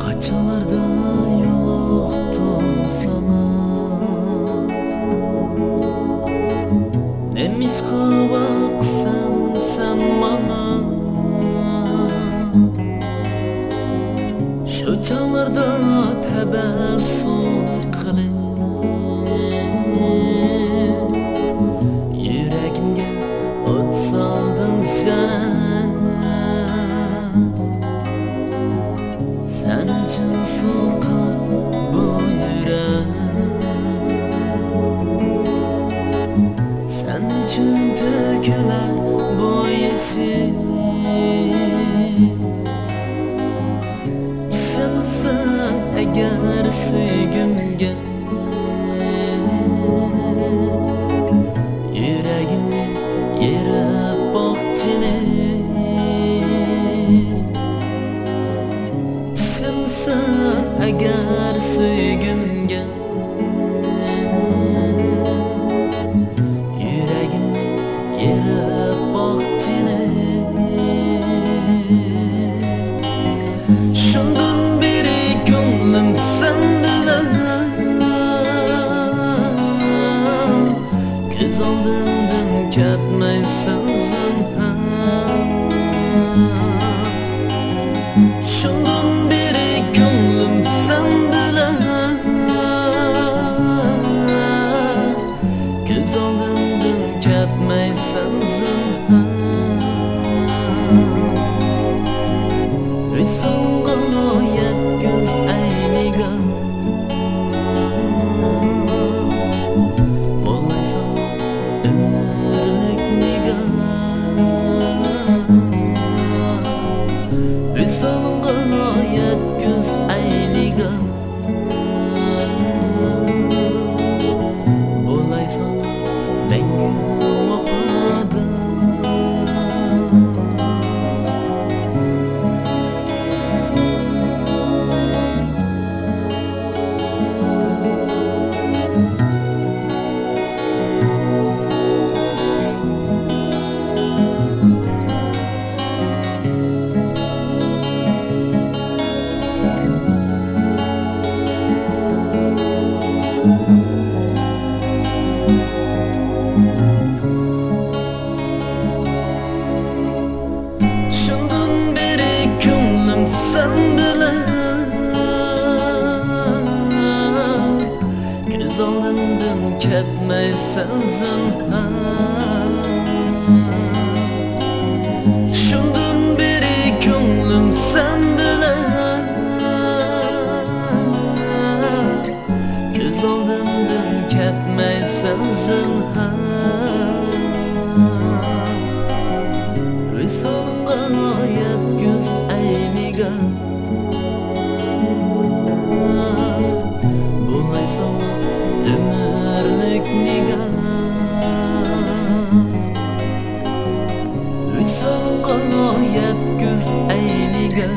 Kaçalarda yoluqtum sana, nemiş baksan sen bana. Şu çağlarda tebessüm qilib yüreğimge o't solding shana. Sen için so'qqan bu yurek, sen için to'kilar bu yashik. Ishonsan agar suygimga, yuragimni yerib boqchini. Ishonsan agar suygimga, yuragimni yerib boqchini. Shundan beri ko'nglim sen bilan, ko'z oldimdan ketmaysan zinhor. Shundan beri ko'nglim sen bilan, ko'z oldimdan ketmaysan zinhor. Visolga yetkaz ayniga, bo'laysan umrlik nigor. Visolga yetkaz ayniga, bo'laysan mangu vafodor. Shundan beri ko'nglim sen bilan, ko'z oldimdan ketmaysan zinhor. Shundan beri ko'nglim sen bilan, ko'z oldimdan ketmaysan zinhor. Visolga yetkaz ayniga, bo'laysan umrlik nigor. Visolga yetkaz ayniga,